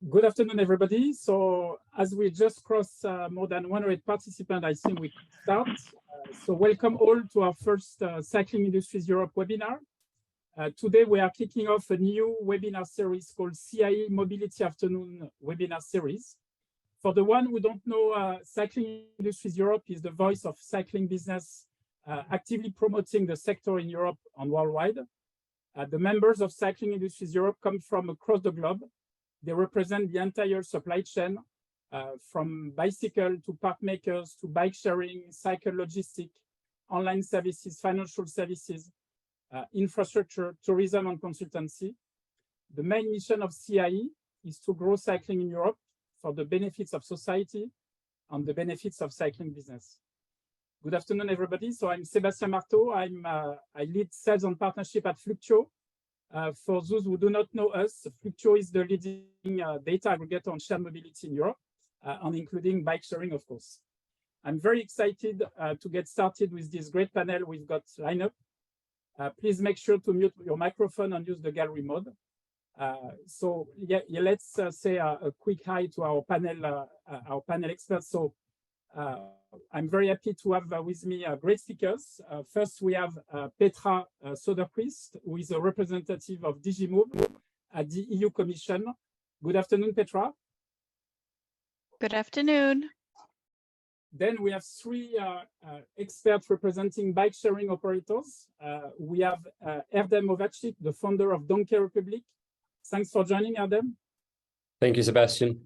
Good afternoon, everybody. So as we just crossed more than 100 participants, I think we can start. So welcome all to our first Cycling Industries Europe webinar. Today, we are kicking off a new webinar series called CIE Mobility Afternoon Webinar Series. For the one who don't know, Cycling Industries Europe is the voice of cycling business, actively promoting the sector in Europe and worldwide. The members of Cycling Industries Europe come from across the globe. They represent the entire supply chain, from bicycle to park makers to bike sharing, cycle logistics, online services, financial services, infrastructure, tourism, and consultancy. The main mission of CIE is to grow cycling in Europe for the benefits of society and the benefits of cycling business. Good afternoon, everybody. So I'm Sébastien Marteau. I lead sales and partnership at Fluctio. For those who do not know us, Fluctio is the leading data aggregator on shared mobility in Europe, and including bike sharing, of course. I'm very excited to get started with this great panel we've got lined up. Please make sure to mute your microphone and use the gallery mode. Let's say a quick hi to our panel experts. So I'm very happy to have with me great speakers. First, we have Petra Söderqvist, who is a representative of DG Move at the EU Commission. Good afternoon, Petra. Good afternoon. Then we have three experts representing bike sharing operators. We have Erdem Ovacik, the founder of Donkey Republic. Thanks for joining, Erdem. Thank you, Sebastian.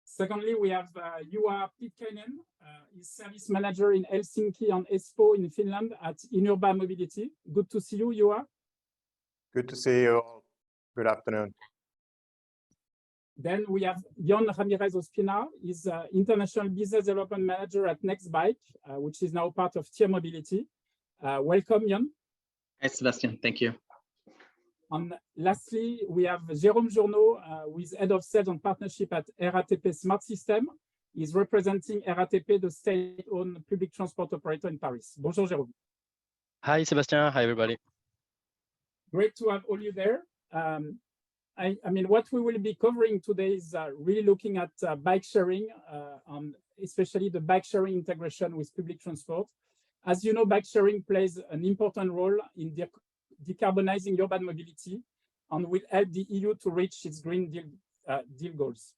Secondly, we have Juha Pitkäinen, he's service manager in Helsinki and Espoo in Finland at Inurba Mobility. Good to see you, Juha. Good to see you all. Good afternoon. Then we have Jhon Ramirez Ospina. He's international business development manager at Nextbike, which is now part of Tier Mobility. Welcome, Jhon. Hi, Sebastian. Thank you. And lastly, we have Jérôme Journeau, who is head of sales and partnership at RATP Smart System. He's representing RATP, the state-owned public transport operator in Paris. Bonjour, Jérôme. Hi, Sebastian. Hi, everybody. Great to have all you there. I mean, what we will be covering today is really looking at bike sharing, especially the bike sharing integration with public transport. As you know, bike sharing plays an important role in decarbonizing urban mobility and will help the EU to reach its Green Deal goals.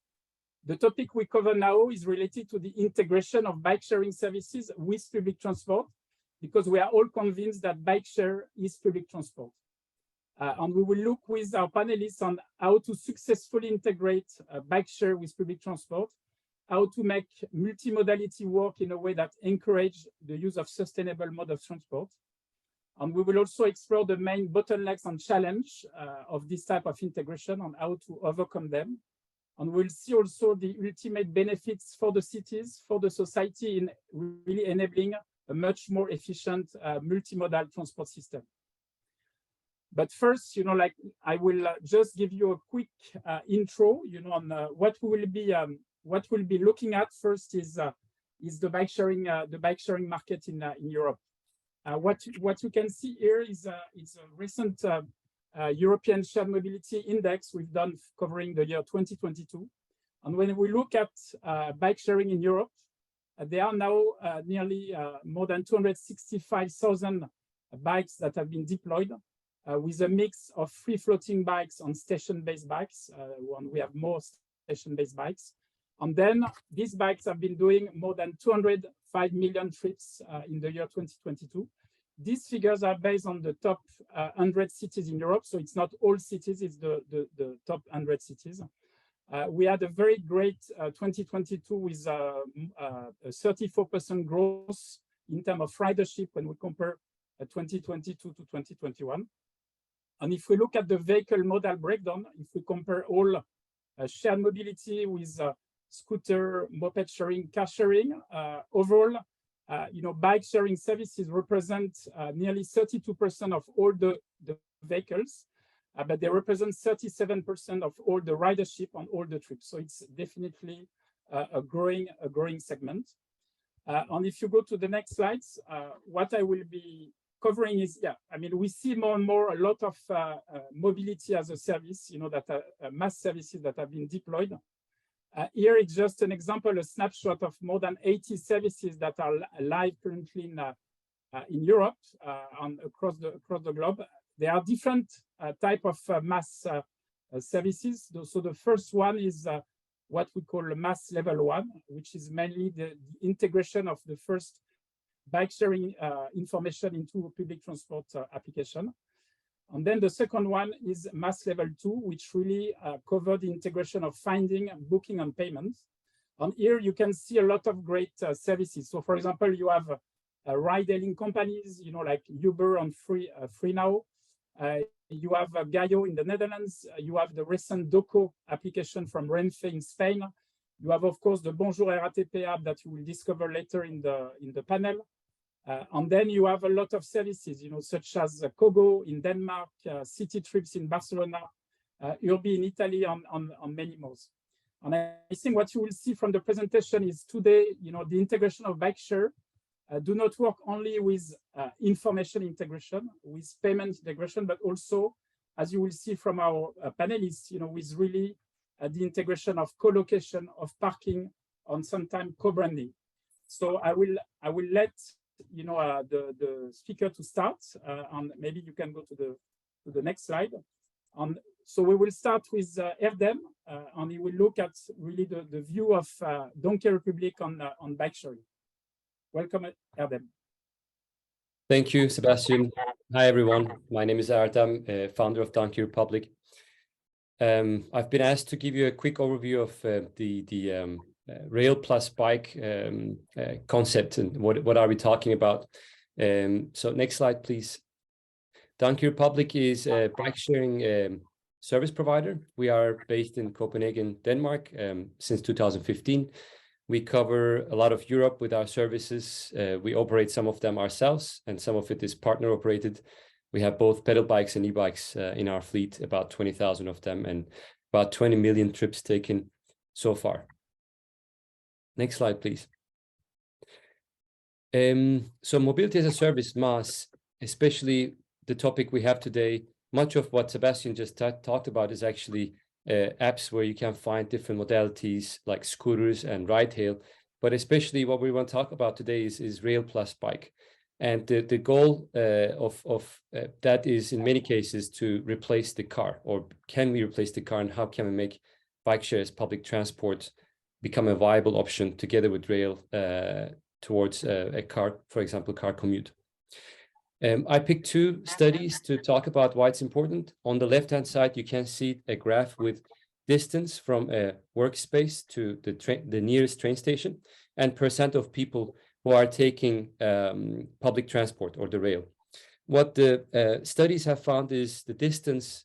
The topic we cover now is related to the integration of bike sharing services with public transport, because we are all convinced that bike share is public transport. And we will look with our panelists on how to successfully integrate bike share with public transport, how to make multimodality work in a way that encourages the use of sustainable mode of transport. And we will also explore the main bottlenecks and challenge of this type of integration and how to overcome them. And we'll see also the ultimate benefits for the cities, for the society in really enabling a much more efficient multimodal transport system. But first, I will just give you a quick intro, on what we will be looking at. First is the bike sharing market in Europe. What you can see here is a recent European Shared Mobility Index we've done covering the year 2022. And when we look at bike sharing in Europe, there are now nearly more than 265,000 bikes that have been deployed, with a mix of free-floating bikes and station-based bikes. We have more station-based bikes. And then these bikes have been doing more than 205 million trips in the year 2022. These figures are based on the top 100 cities in Europe. So it's not all cities, it's the top 100 cities. We had a very great 2022 with a 34% growth in terms of ridership when we compare 2022 to 2021. And if we look at the vehicle modal breakdown, if we compare all shared mobility with scooter, moped sharing, car sharing, overall, bike sharing services represent nearly 32% of all the vehicles, but they represent 37% of all the ridership on all the trips. So it's definitely a growing segment. And if you go to the next slides, what I will be covering is, I mean, we see more and more a lot of mobility as a service, that MaaS services that have been deployed. Here it's just an example, a snapshot of more than 80 services that are live currently in Europe across the globe. There are different type of MaaS services. So the first one is what we call MaaS level 1, which is mainly the integration of the first bike sharing information into public transport application. And then the second one is MaaS level 2, which really cover the integration of finding, booking, and payments. And here you can see a lot of great services. So for example, you have ride-hailing companies, like Uber and Free Now. You have Gaio in the Netherlands. You have the recent Doco application from Renfe in Spain. You have, of course, the Bonjour RATP app that you will discover later in the panel. And then you have a lot of services, such as Kogo in Denmark, City Trips in Barcelona, Urbi in Italy, and many more. And I think what you will see from the presentation is today, the integration of bike share do not work only with information integration, with payment integration, but also, as you will see from our panelists, with really the integration of co-location, of parking, and sometimes co-branding. So I will let the speaker to start, and maybe you can go to the next slide. So we will start with Erdem, and he will look at really the view of Donkey Republic on bike sharing. Welcome, Erdem. Thank you, Sebastian. Hi, everyone. My name is Erdem, founder of Donkey Republic. I've been asked to give you a quick overview of the rail plus bike concept and what are we talking about. So next slide, please. Donkey Republic is a bike sharing service provider. We are based in Copenhagen, Denmark, since 2015. We cover a lot of Europe with our services. We operate some of them ourselves, and some of it is partner operated. We have both pedal bikes and e-bikes in our fleet, about 20,000 of them, and about 20 million trips taken so far. Next slide, please. So mobility as a service, MaaS, especially the topic we have today, much of what Sebastian just talked about is actually apps where you can find different modalities like scooters and ride hail, but especially what we want to talk about today is rail plus bike. And the goal of that is in many cases to replace the car, or can we replace the car, and how can we make bike shares, public transport become a viable option together with rail towards a car, for example, car commute. I picked two studies to talk about why it's important. On the left-hand side, you can see a graph with distance from a workspace to the nearest train station and percent of people who are taking public transport or the rail. What the studies have found is the distance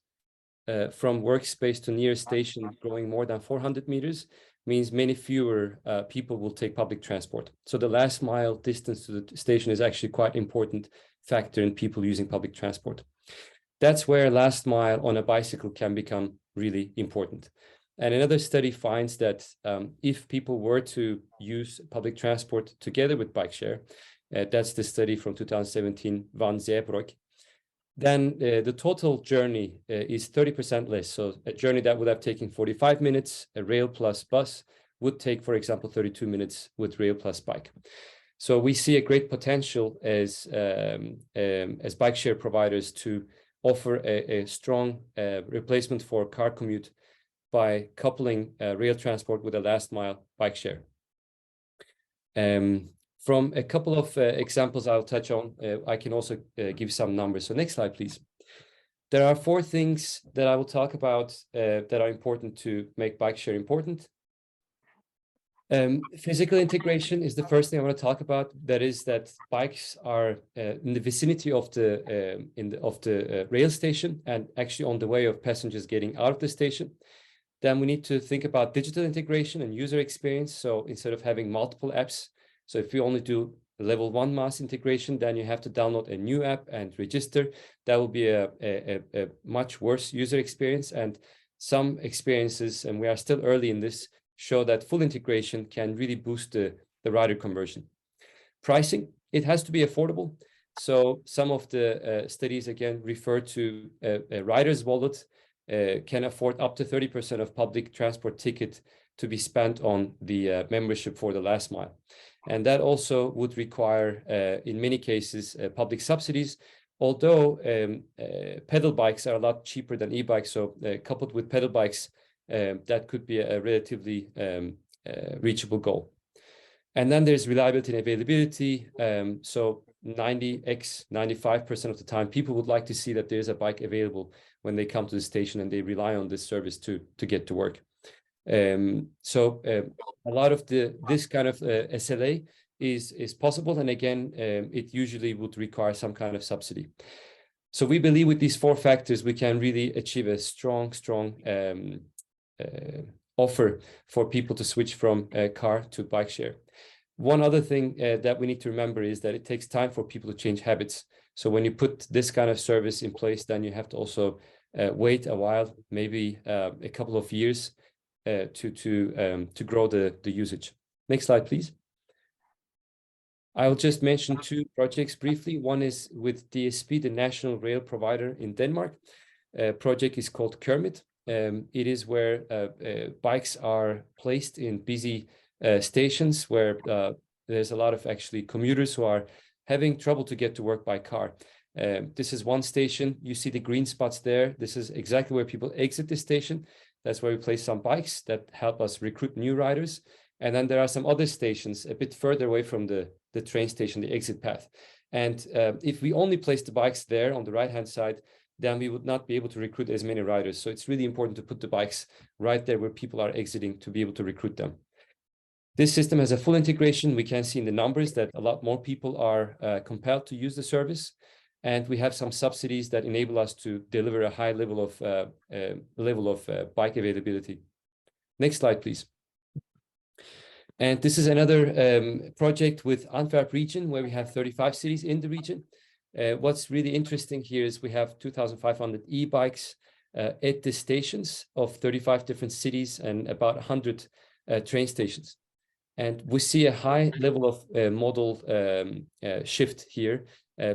from workspace to nearest station growing more than 400 meters means many fewer people will take public transport. So the last mile distance to the station is actually quite important factor in people using public transport. That's where last mile on a bicycle can become really important. And another study finds that if people were to use public transport together with bike share, that's the study from 2017, Van Zeebroek, then the total journey is 30% less. So a journey that would have taken 45 minutes, a rail plus bus, would take, for example, 32 minutes with rail plus bike. So we see a great potential as bike share providers to offer a strong replacement for car commute by coupling rail transport with a last mile bike share. From a couple of examples I'll touch on, I can also give some numbers. So next slide, please. There are 4 things that I will talk about that are important to make bike share important. Physical integration is the first thing I want to talk about. That is that bikes are in the vicinity of the rail station and actually on the way of passengers getting out of the station. Then we need to think about digital integration and user experience. So instead of having multiple apps, so if you only do level 1 MaaS integration, then you have to download a new app and register. That will be a much worse user experience. And some experiences, and we are still early in this, show that full integration can really boost the rider conversion. Pricing, it has to be affordable. So some of the studies again refer to a rider's wallet can afford up to 30% of public transport ticket to be spent on the membership for the last mile. And that also would require, in many cases, public subsidies, although pedal bikes are a lot cheaper than e-bikes. So coupled with pedal bikes, that could be a relatively reachable goal. And then there's reliability and availability. So 95% of the time, people would like to see that there's a bike available when they come to the station and they rely on this service to get to work. So a lot of this kind of SLA is possible. And again, it usually would require some kind of subsidy. So we believe with these 4 factors, we can really achieve a strong offer for people to switch from car to bike share. One other thing that we need to remember is that it takes time for people to change habits. So when you put this kind of service in place, then you have to also wait a while, maybe a couple of years to grow the usage. Next slide, please. I'll just mention 2 projects briefly. One is with DSB, the national rail provider in Denmark. Project is called Kermit. It is where bikes are placed in busy stations where there's a lot of actually commuters who are having trouble to get to work by car. This is one station. You see the green spots there. This is exactly where people exit the station. That's where we place some bikes that help us recruit new riders. And then there are some other stations a bit further away from the train station, the exit path. And if we only place the bikes there on the right-hand side, then we would not be able to recruit as many riders. So it's really important to put the bikes right there where people are exiting to be able to recruit them. This system has a full integration. We can see in the numbers that a lot more people are compelled to use the service. And we have some subsidies that enable us to deliver a high level of bike availability. Next slide, please. And this is another project with Antwerp region where we have 35 cities in the region. What's really interesting here is we have 2,500 e-bikes at the stations of 35 different cities and about 100 train stations. And we see a high level of modal shift here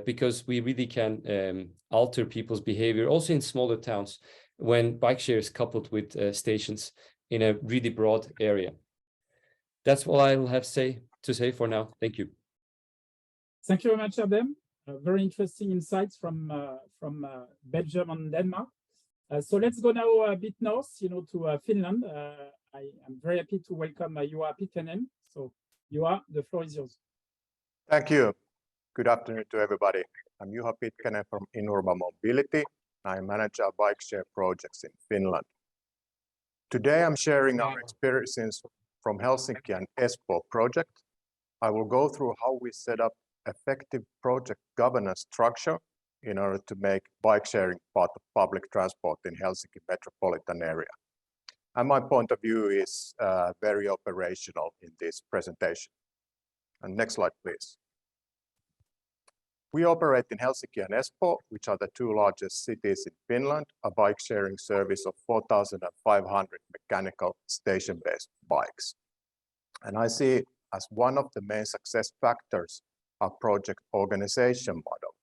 because we really can alter people's behavior also in smaller towns when bike share is coupled with stations in a really broad area. That's all I will have to say for now. Thank you. Thank you very much, Erdem. Very interesting insights from Belgium and Denmark. So let's go now a bit north, to Finland. I am very happy to welcome Juha Pitkänen. So Juha, the floor is yours. Thank you. Good afternoon to everybody. I'm Juha Pitkänen from Inurba Mobility. I manage our bike share projects in Finland. Today I'm sharing our experiences from Helsinki and Espoo project. I will go through how we set up effective project governance structure in order to make bike sharing part of public transport in Helsinki metropolitan area. And my point of view is very operational in this presentation. And next slide, please. We operate in Helsinki and Espoo, which are the 2 largest cities in Finland, a bike sharing service of 4,500 mechanical station-based bikes. And I see as one of the main success factors our project organization model.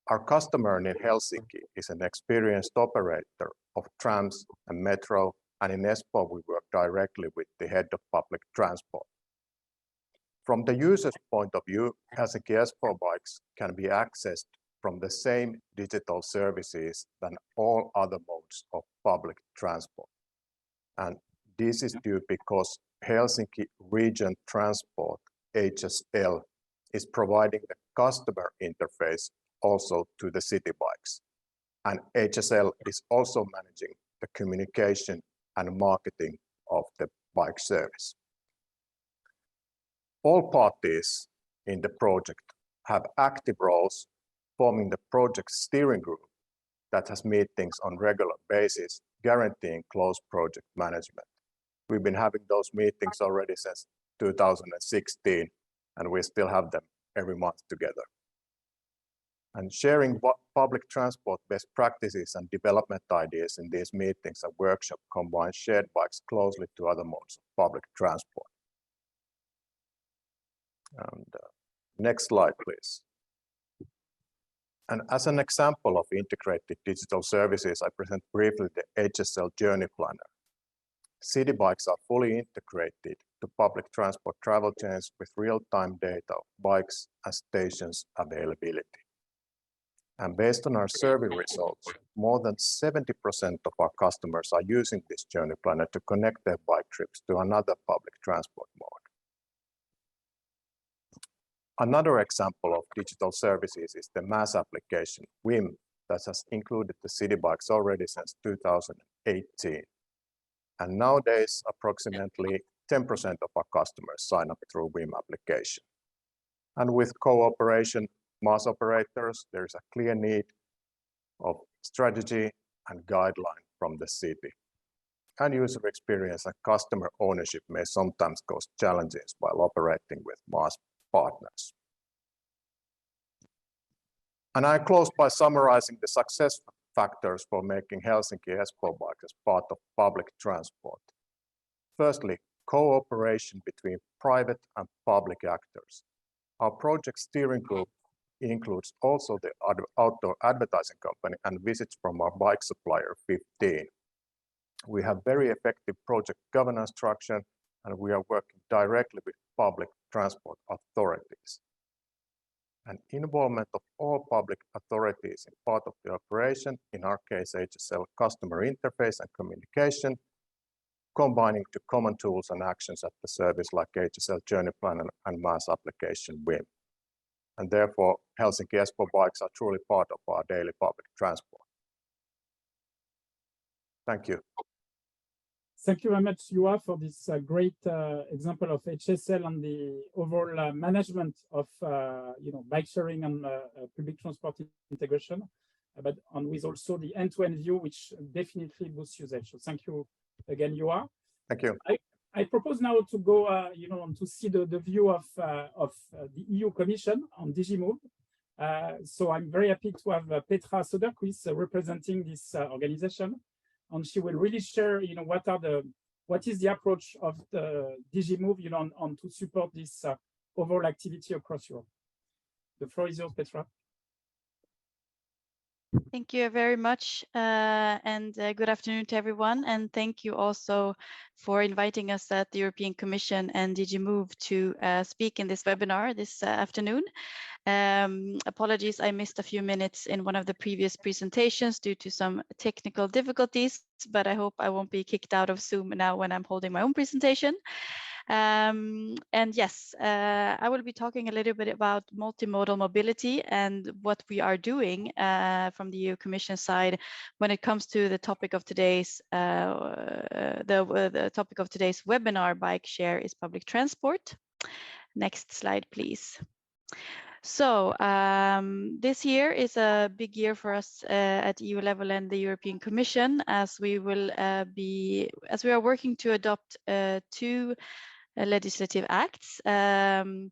Our customer in Helsinki is an experienced operator of trams and metro, and in Espoo we work directly with the head of public transport. From the user's point of view, Helsinki-Espoo bikes can be accessed from the same digital services than all other modes of public transport. And this is due because Helsinki Region Transport, HSL, is providing the customer interface also to the city bikes. And HSL is also managing the communication and marketing of the bike service. All parties in the project have active roles forming the project steering group that has meetings on regular basis, guaranteeing close project management. We've been having those meetings already since 2016, and we still have them every month together. And sharing public transport best practices and development ideas in these meetings and workshops combines shared bikes closely to other modes of public transport. And next slide, please. And as an example of integrated digital services, I present briefly the HSL Journey Planner. City bikes are fully integrated to public transport travel chains with real-time data of bikes and stations availability. And based on our survey results, more than 70% of our customers are using this journey planner to connect their bike trips to another public transport mode. Another example of digital services is the MaaS application, WIM, that has included the city bikes already since 2018. And nowadays, approximately 10% of our customers sign up through WIM application. And with cooperation, MaaS operators, there is a clear need of strategy and guideline from the city. And user experience and customer ownership may sometimes cause challenges while operating with MaaS partners. And I close by summarizing the success factors for making Helsinki-Espoo bikes as part of public transport. Firstly, cooperation between private and public actors. Our project steering group includes also the outdoor advertising company and visits from our bike supplier 15. We have very effective project governance structure, and we are working directly with public transport authorities. And involvement of all public authorities in part of the operation, in our case HSL customer interface and communication, combining to common tools and actions at the service like HSL Journey Planner and MaaS application WIM. And therefore, Helsinki-Espoo bikes are truly part of our daily public transport. Thank you. Thank you very much, Juha, for this great example of HSL and the overall management of bike sharing and public transport integration, but with also the end-to-end view, which definitely boosts usage. So thank you again, Juha. Thank you. I propose now to go, to see the view of the EU Commission on DigiMove. So I'm very happy to have Petra Söderqvist representing this organization. And she will really share, what is the approach of the DigiMove, on to support this overall activity across Europe. The floor is yours, Petra. Thank you very much, and good afternoon to everyone. And thank you also for inviting us at the European Commission and DigiMove to speak in this webinar this afternoon. Apologies, I missed a few minutes in one of the previous presentations due to some technical difficulties, but I hope I won't be kicked out of Zoom now when I'm holding my own presentation. And yes, I will be talking a little bit about multimodal mobility and what we are doing from the EU Commission side when it comes to the topic of today's the topic of today's webinar: bike share is public transport. Next slide, please. So this year is a big year for us at EU level and the European Commission, as we are working to adopt two legislative acts. And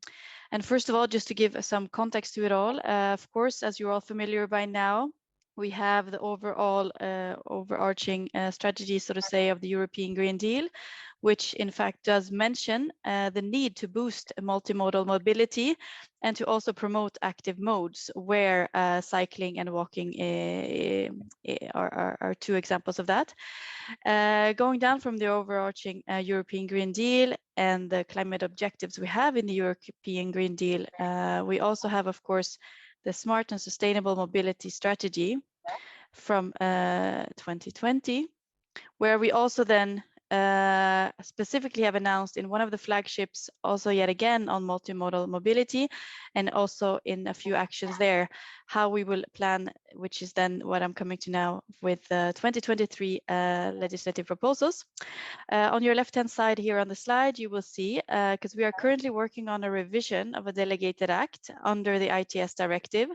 first of all, just to give some context to it all, of course, as you're all familiar by now, we have the overall overarching strategy, so to say, of the European Green Deal, which in fact does mention the need to boost multimodal mobility and to also promote active modes where cycling and walking are two examples of that. Going down from the overarching European Green Deal and the climate objectives we have in the European Green Deal, we also have, of course, the Smart and Sustainable Mobility Strategy from 2020, where we also then specifically have announced in one of the flagships also yet again on multimodal mobility, and also in a few actions there how we will plan, which is then what I'm coming to now with 2023 legislative proposals. On your left hand side here on the slide you will see, because we are currently working on a revision of a delegated act under the ITS directive,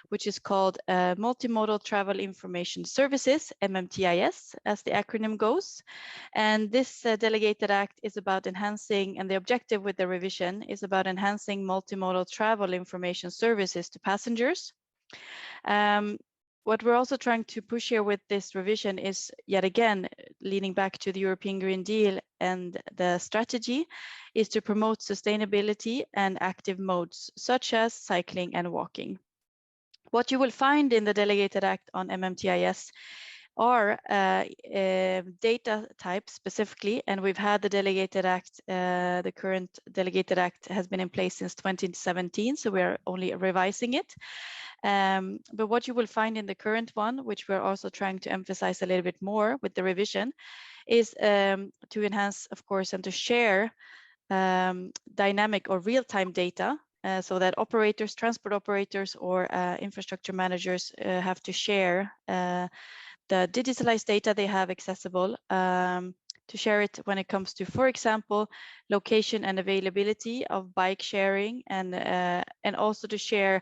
which is called Multimodal Travel Information Services, MMTIS as the acronym goes. And this delegated act is about enhancing, and the objective with the revision is about enhancing multimodal travel information services to passengers. What we're also trying to push here with this revision is, yet again, leaning back to the European Green Deal and the strategy, is to promote sustainability and active modes such as cycling and walking. What you will find in the Delegated Act on MMTIS are data types specifically, and we've had the Delegated Act, the current Delegated Act has been in place since 2017, so we're only revising it. But what you will find in the current one, which we're also trying to emphasize a little bit more with the revision, is to enhance, of course, and to share dynamic or real-time data, so that operators, transport operators, or infrastructure managers have to share the digitalized data they have accessible, to share it when it comes to, for example, location and availability of bike sharing, and also to share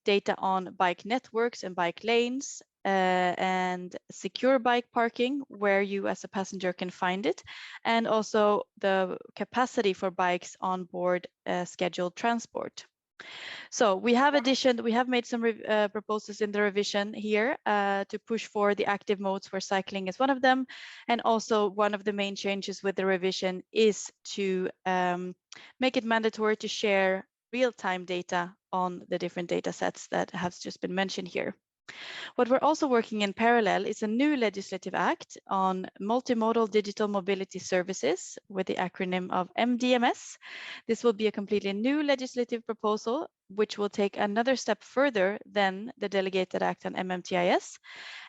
data on bike networks and bike lanes, and secure bike parking where you as a passenger can find it, and also the capacity for bikes on board scheduled transport. So we have made some proposals in the revision here to push for the active modes where cycling is one of them. And also one of the main changes with the revision is to make it mandatory to share real-time data on the different data sets that have just been mentioned here. What we're also working in parallel is a new legislative act on multimodal digital mobility services with the acronym of MDMS. This will be a completely new legislative proposal, which will take another step further than the Delegated Act on MMTIS.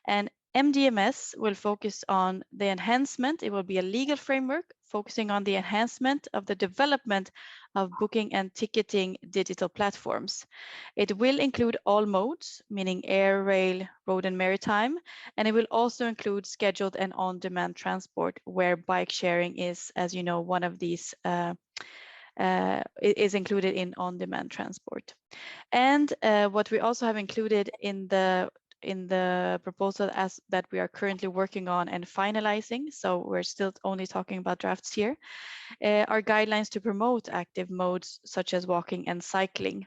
And MDMS will focus on the enhancement. It will be a legal framework focusing on the enhancement of the development of booking and ticketing digital platforms. It will include all modes, meaning air, rail, road, and maritime, and it will also include scheduled and on-demand transport, where bike sharing is, as you know, one of these is included in on-demand transport. And what we also have included in the proposal as that we are currently working on and finalizing, so we're still only talking about drafts here, are guidelines to promote active modes such as walking and cycling.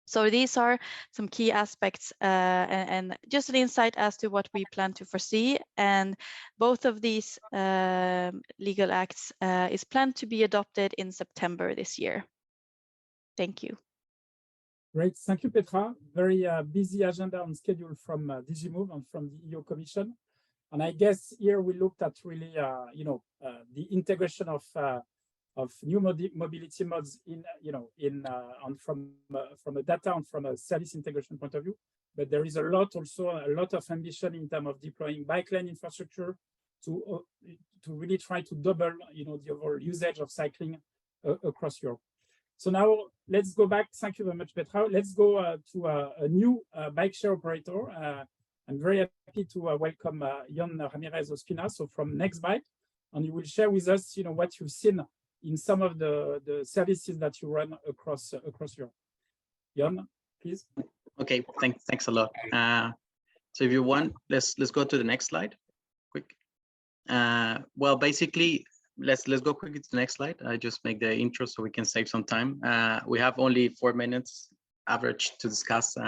So these are some key aspects and just an insight as to what we plan to foresee. And both of these legal acts is planned to be adopted in September this year. Thank you. Great, thank you, Petra. Very busy agenda on schedule from DigiMove and from the EU Commission. And I guess here we looked at really, the integration of new mobility modes from a data and from a service integration point of view. But there is a lot of ambition in terms of deploying bike lane infrastructure to really try to double, the overall usage of cycling across Europe. So now let's go back. Thank you very much, Petra. Let's go to a new bike share operator. I'm very happy to welcome Jhon Ramirez Ospina, so from nextbike, and you will share with us, what you've seen in some of the services that you run across Europe. Jhon, please. Okay, thanks a lot. So if you want, let's go to the next slide, quick. Well, basically, let's go quickly to the next slide. I just make the intro so we can save some time. We have only 4 minutes average to discuss,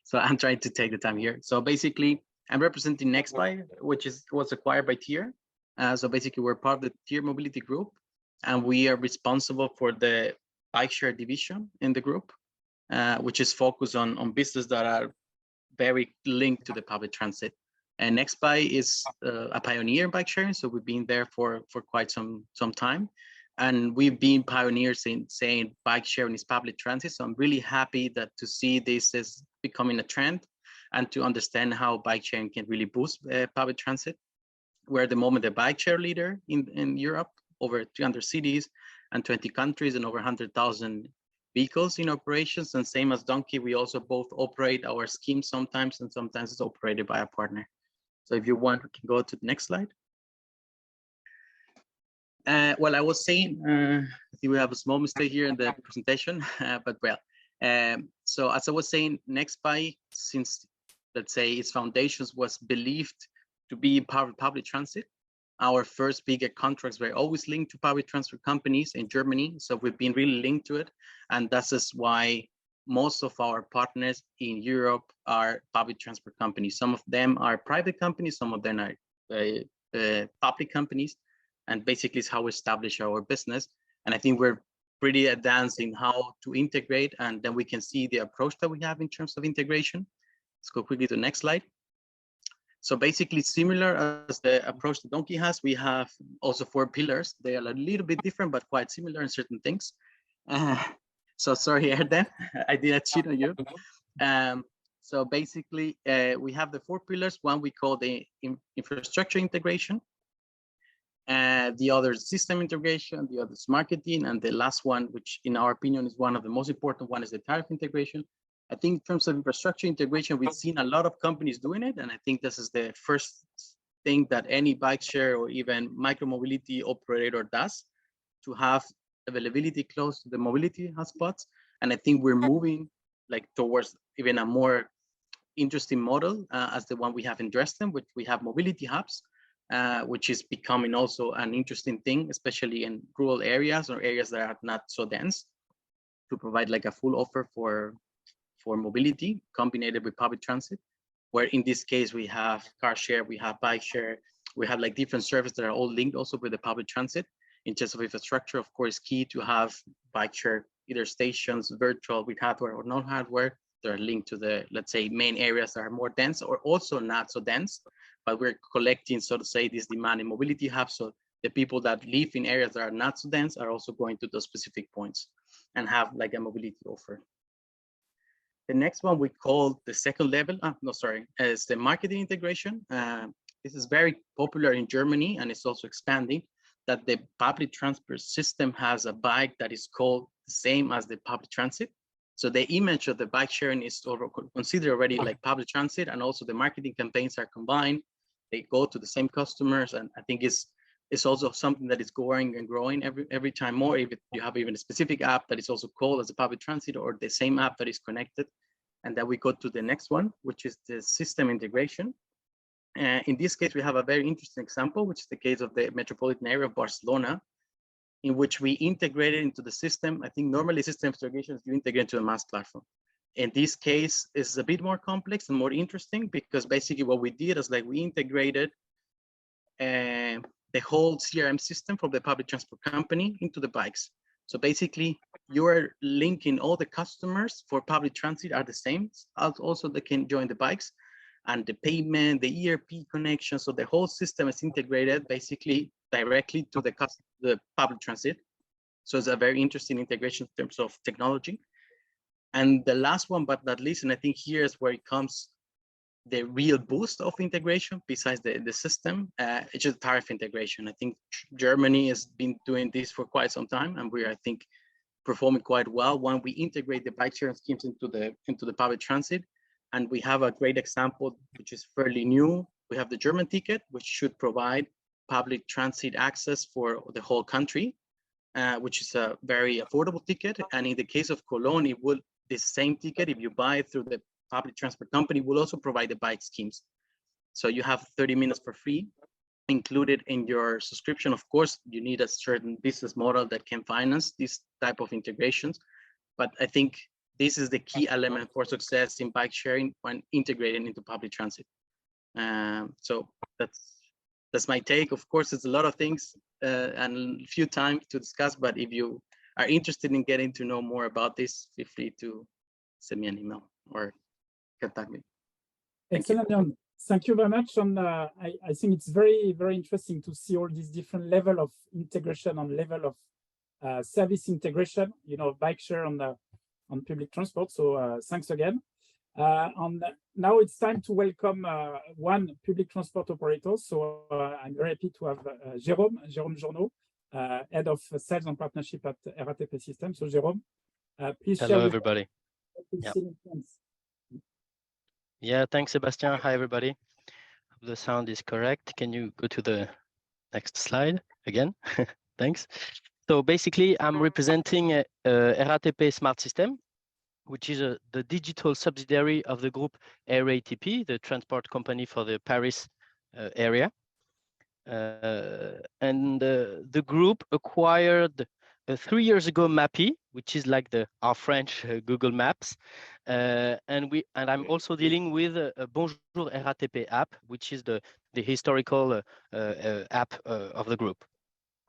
so I'm trying to take the time here. So basically, I'm representing nextbike, which was acquired by Tier. So basically, we're part of the Tier Mobility Group, and we are responsible for the bike share division in the group, which is focused on businesses that are very linked to the public transit. And nextbike is a pioneer in bike sharing, so we've been there for quite some time, and we've been pioneers in saying bike sharing is public transit. So I'm really happy that to see this is becoming a trend, and to understand how bike sharing can really boost public transit. We're at the moment the bike share leader in Europe, over 300 cities and 20 countries and over 100,000 vehicles in operations. And same as Donkey, we also both operate our scheme sometimes, and sometimes it's operated by a partner. So if you want, we can go to the next slide. Well, I was saying, I think we have a small mistake here in the presentation, but well, so as I was saying, nextbike, since let's say its foundations was believed to be part of public transit, our first bigger contracts were always linked to public transport companies in Germany. So we've been really linked to it. And that's why most of our partners in Europe are public transport companies. Some of them are private companies, some of them are public companies. And basically it's how we establish our business. And I think we're pretty advanced in how to integrate, and then we can see the approach that we have in terms of integration. Let's go quickly to the next slide. So basically, similar as the approach that Donkey has, we have also 4 pillars. They are a little bit different, but quite similar in certain things. So sorry, Erdem, I did a cheat on you. So basically, we have the 4 pillars. One we call the infrastructure integration, the other system integration, the other is marketing, and the last one, which in our opinion is one of the most important one, is the tariff integration. I think in terms of infrastructure integration, we've seen a lot of companies doing it, and I think this is the first thing that any bike share or even micromobility operator does, to have availability close to the mobility hotspots. And I think we're moving like towards even a more interesting model as the one we have in Dresden, which we have mobility hubs, which is becoming also an interesting thing, especially in rural areas or areas that are not so dense, to provide like a full offer for mobility combined with public transit, where in this case we have car share, we have bike share, we have like different services that are all linked also with the public transit. In terms of infrastructure, of course, key to have bike share, either stations, virtual with hardware or non-hardware, that are linked to the, let's say, main areas that are more dense or also not so dense, but we're collecting, so to say, this demand in mobility hubs. So the people that live in areas that are not so dense are also going to those specific points and have like a mobility offer. The next one we call the second level, is the marketing integration. This is very popular in Germany, and it's also expanding, that the public transport system has a bike that is called the same as the public transit. So the image of the bike sharing is considered already like public transit, and also the marketing campaigns are combined. They go to the same customers, and I think it's also something that is growing and growing every time more. If you have even a specific app that is also called as a public transit, or the same app that is connected. And then we go to the next one, which is the system integration. In this case, we have a very interesting example, which is the case of the metropolitan area of Barcelona, in which we integrated into the system. I think normally system integrations, you integrate into a MaaS platform. In this case, it's a bit more complex and more interesting, because basically what we did is like we integrated the whole CRM system from the public transport company into the bikes. So basically, you're linking all the customers for public transit are the same. Also, they can join the bikes, and the payment, the ERP connection. So the whole system is integrated basically directly to the public transit. So it's a very interesting integration in terms of technology. And the last one, but not least, and I think here is where it comes the real boost of integration besides the system, it's just tariff integration. I think Germany has been doing this for quite some time, and we're, I think, performing quite well when we integrate the bike sharing schemes into the public transit. And we have a great example, which is fairly new. We have the German ticket, which should provide public transit access for the whole country, which is a very affordable ticket. And in the case of Cologne, it will, the same ticket, if you buy it through the public transport company, will also provide the bike schemes. So you have 30 minutes for free included in your subscription. Of course, you need a certain business model that can finance this type of integrations. But I think this is the key element for success in bike sharing when integrating into public transit. So that's my take. Of course, it's a lot of things and a few time to discuss, but if you are interested in getting to know more about this, feel free to send me an email or contact me. Excellent, Jhon. Thank you very much. And I think it's very, very interesting to see all these different level of integration and level of service integration, bike share on public transport. So thanks again. And now it's time to welcome one public transport operator. So I'm very happy to have Jérôme Journeau, Head of Sales and Partnership at RATP Systems. So Jérôme, please share. Hello, everybody. Yeah, thanks, Sebastian. Hi, everybody. The sound is correct. Can you go to the next slide again? Thanks. So basically, I'm representing RATP Smart System, which is the digital subsidiary of the group RATP, the transport company for the Paris area. And the group acquired 3 years ago Mappy, which is like our French Google Maps. And I'm also dealing with a Bonjour RATP app, which is the historical app of the group.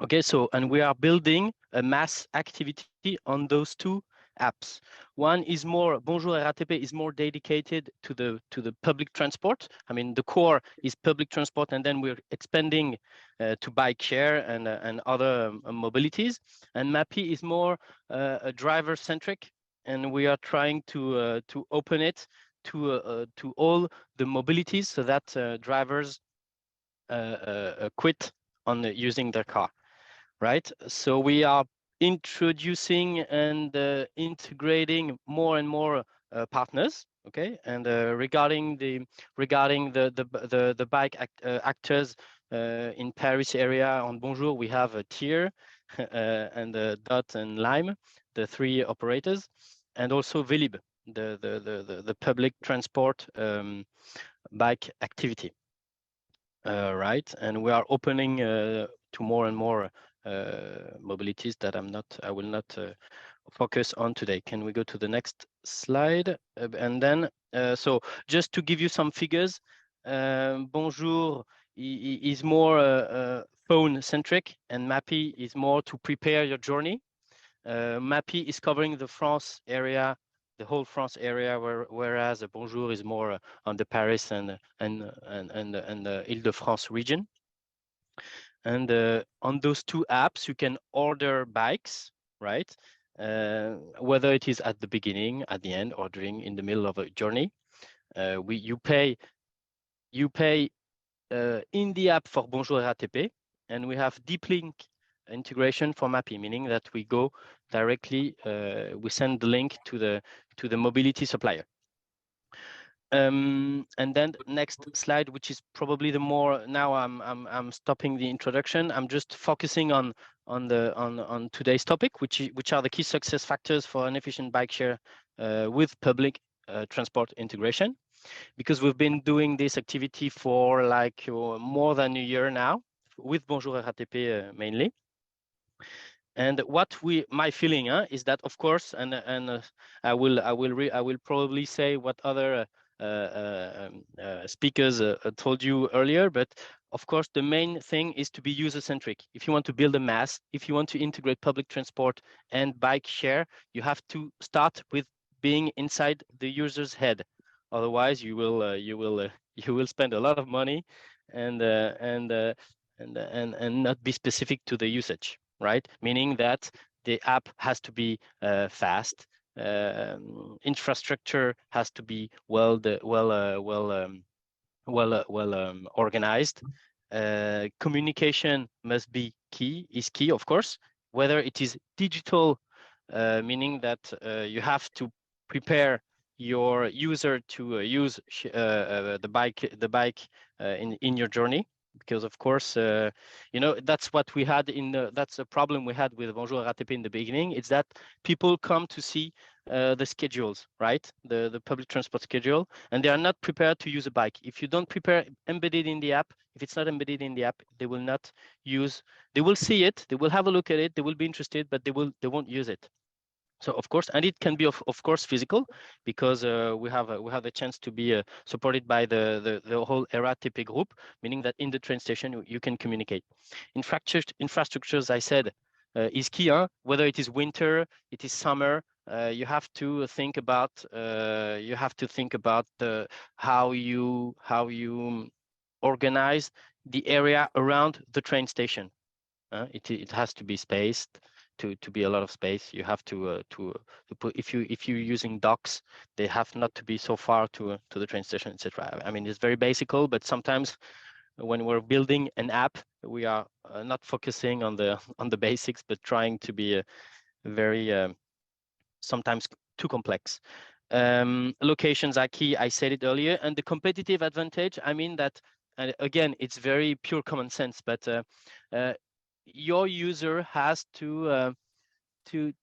Okay, so and we are building a MaaS activity on those two apps. One is more, Bonjour RATP is more dedicated to the public transport. I mean, the core is public transport, and then we're expanding to bike share and other mobilities. And MAPI is more a driver centric, and we are trying to open it to all the mobilities so that drivers quit on using their car. Right, so we are introducing and integrating more and more partners. Okay, and regarding the bike actors in Paris area on Bonjour, we have a Tier and Dot and Lime, the three operators, and also Velib, the public transport bike activity. Right, and we are opening to more and more mobilities that I will not focus on today. Can we go to the next slide? And then, so just to give you some figures, Bonjour is more phone centric, and MAPI is more to prepare your journey. MAPI is covering the France area, the whole France area, whereas Bonjour is more on the Paris and the Île-de-France region. And on those two apps, you can order bikes, right? Whether it is at the beginning, at the end, or during in the middle of a journey. You pay in the app for Bonjour RATP, and we have deep link integration for MAPI, meaning that we go directly, we send the link to the mobility supplier. And then next slide, which is probably the more, now I'm stopping the introduction. I'm just focusing on today's topic, which are the key success factors for an efficient bike share with public transport integration. Because we've been doing this activity for like more than a year now with Bonjour RATP mainly. And what my feeling is that, of course, and I will probably say what other speakers told you earlier, but of course the main thing is to be user-centric. If you want to build a MaaS, if you want to integrate public transport and bike share, you have to start with being inside the user's head. Otherwise, you will spend a lot of money and not be specific to the usage, right? Meaning that the app has to be fast, infrastructure has to be well organized. Communication must be key, of course, whether it is digital, meaning that you have to prepare your user to use the bike in your journey, because of course you know, that's what we had that's a problem we had with Bonjour RATP in the beginning. It's that people come to see the schedules, right, the public transport schedule, and they are not prepared to use a bike. If you don't prepare embedded in the app, if it's not embedded in the app, they will not use, they will see it, they will have a look at it, they will be interested, but they won't use it. So of course, and it can be of course physical, because we have the chance to be supported by the whole RATP group, meaning that in the train station you can communicate. Infrastructure, as I said, is key. Whether it is winter, it is summer, you have to think about how you organize the area around the train station. It has to be spaced. To be a lot of space, you have to put, if you're using docks, they have not to be so far to the train station, etc. I mean, it's very basical, but sometimes when we're building an app, we are not focusing on the basics, but trying to be very sometimes too complex. Locations are key. I said it earlier, and the competitive advantage. I mean that, and again, it's very pure common sense, but your user has to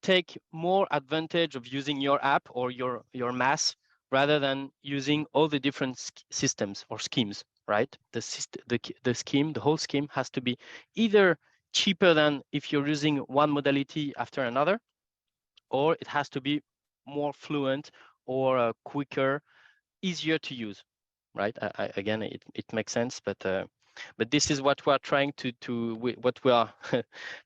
take more advantage of using your app or your MaaS rather than using all the different systems or schemes, right? The whole scheme has to be either cheaper than if you're using one modality after another, or it has to be more fluent or quicker, easier to use, right? Again, it makes sense, but But this is what we are trying what we are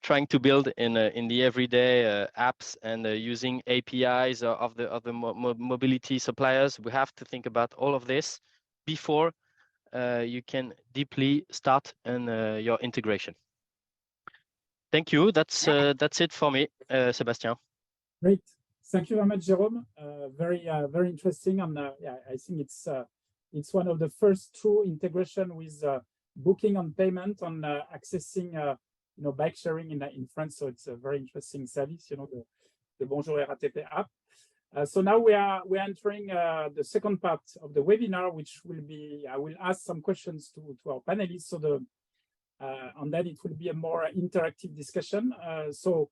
trying to build in the everyday apps, and using APIs of the mobility suppliers. We have to think about all of this before you can deeply start your integration. Thank you. That's it for me, Sebastian. Great. Thank you very much, Jérôme. Very interesting. And yeah, I think it's one of the first true integration with booking and payment on accessing bike sharing in France. So it's a very interesting service. The Bonjour RATP app. So now we're entering the second part of the webinar, which will be I will ask some questions to our panelists. So and then it will be a more interactive discussion. So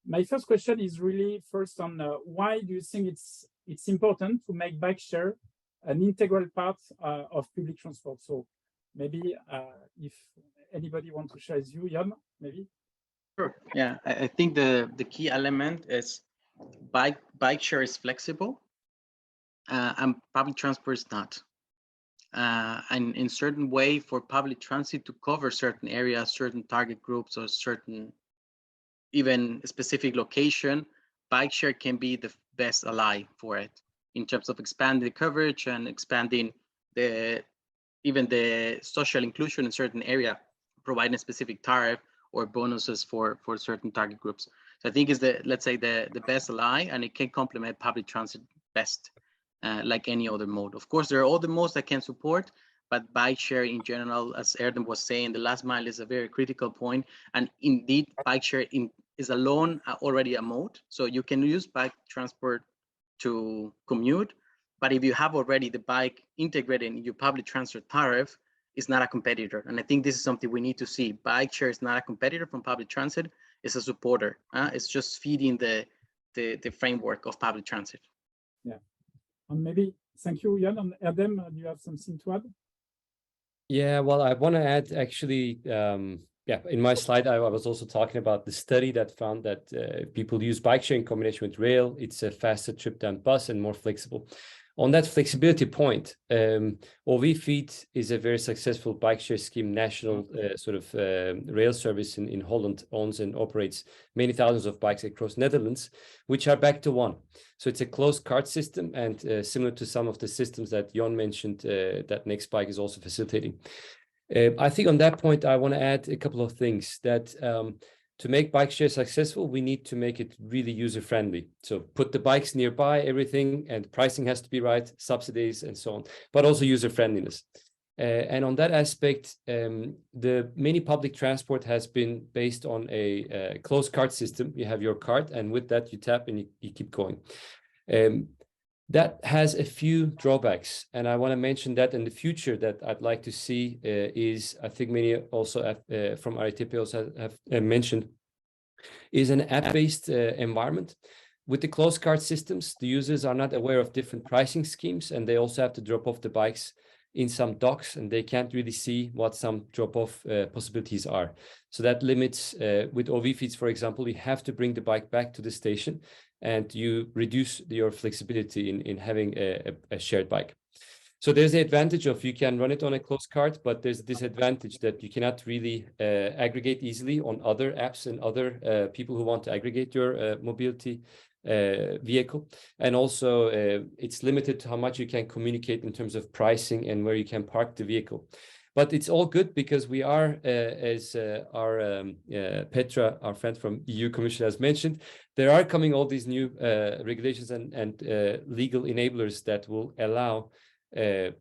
my first question is really first on why do you think it's important to make bike share an integral part of public transport? So maybe if anybody wants to share his view, Jhon, maybe. Sure. Yeah, I think the key element is bike share is flexible, and public transport is not. And in certain way for public transit to cover certain areas, certain target groups, or certain even specific location, bike share can be the best ally for it in terms of expanding the coverage and expanding even the social inclusion in certain area, providing a specific tariff or bonuses for certain target groups. So I think is let's say the best ally, and it can complement public transit best, like any other mode. Of course, there are other modes that can support, but bike share in general, as Erdem was saying, the last mile is a very critical point. And indeed, bike share is alone already a mode. So you can use bike transport to commute, but if you have already the bike integrated in your public transport tariff, it's not a competitor. And I think this is something we need to see. Bike share is not a competitor from public transit, it's a supporter. It's just feeding the framework of public transit. Yeah. And maybe, thank you, Jhon. And Erdem, do you have something to add? Yeah, well, I want to add actually, in my slide, I was also talking about the study that found that people use bike share in combination with rail. It's a faster trip than bus and more flexible. On that flexibility point, Ovacik is a very successful bike share scheme, national rail service in Holland, owns and operates many thousands of bikes across Netherlands, which are back to one. So it's a closed cart system, and similar to some of the systems that Jhon mentioned, that nextbike is also facilitating. I think on that point, I want to add a couple of things that to make bike share successful, we need to make it really user-friendly. So put the bikes nearby, everything, and pricing has to be right, subsidies and so on, but also user-friendliness. And on that aspect, the many public transport has been based on a closed cart system. You have your cart, and with that you tap and you keep going. That has a few drawbacks, and I want to mention that in the future that I'd like to see is, I think many also from RATP also have mentioned, is an app-based environment. With the closed cart systems, the users are not aware of different pricing schemes, and they also have to drop off the bikes in some docks, and they can't really see what some drop-off possibilities are. So that limits, with Ovacik, for example, you have to bring the bike back to the station, and you reduce your flexibility in having a shared bike. So there's the advantage of you can run it on a closed cart, but there's a disadvantage that you cannot really aggregate easily on other apps and other people who want to aggregate your mobility vehicle. And also it's limited to how much you can communicate in terms of pricing and where you can park the vehicle. But it's all good because we are, as our Petra, our friend from EU Commission has mentioned, there are coming all these new regulations and legal enablers that will allow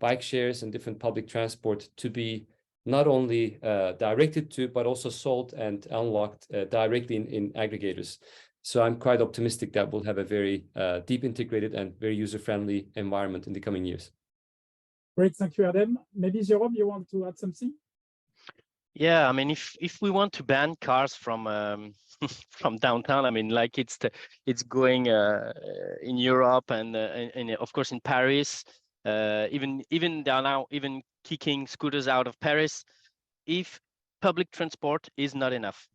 bike shares and different public transport to be not only directed to, but also sold and unlocked directly in aggregators. So I'm quite optimistic that we'll have a very deep integrated and very user-friendly environment in the coming years. Great, thank you, Erdem. Maybe Jérôme, you want to add something? Yeah, I mean, if we want to ban cars from from downtown, I mean, like it's going in Europe and of course in Paris, even they are now even kicking scooters out of Paris, if public transport is not enough,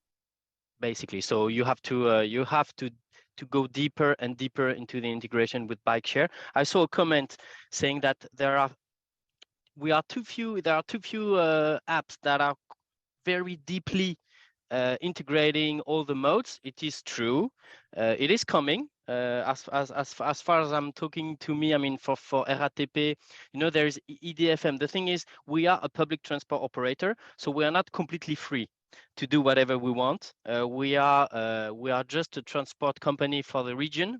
basically. So you have to go deeper and deeper into the integration with bike share. I saw a comment saying that there are there are too few apps that are very deeply integrating all the modes. It is true. It is coming. As far as I'm talking to me, I mean, for RATP, you know, there is EDFM. The thing is, we are a public transport operator, so we are not completely free to do whatever we want. We are just a transport company for the region.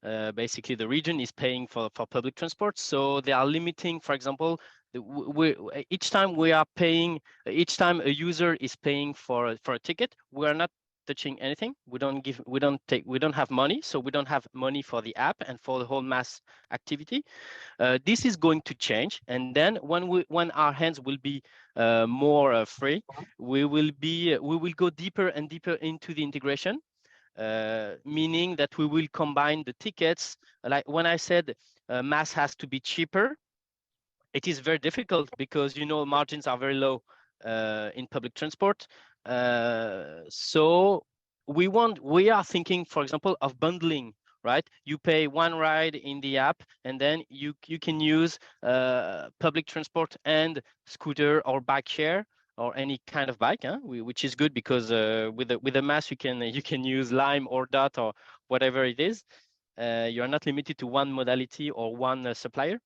Basically, the region is paying for public transport, so they are limiting. For example, each time a user is paying for a ticket, we are not touching anything. We don't have money, so we don't have money for the app and for the whole MaaS activity. This is going to change, and then when our hands will be more free, we will go deeper and deeper into the integration. Meaning that we will combine the tickets. Like when I said MaaS has to be cheaper, it is very difficult because, you know, margins are very low in public transport. So we are thinking, for example, of bundling, right? You pay one ride in the app, and then you can use public transport and scooter or bike share, or any kind of bike, which is good because with the MaaS you can use Lime or Dot or whatever it is. You are not limited to one modality or one supplier.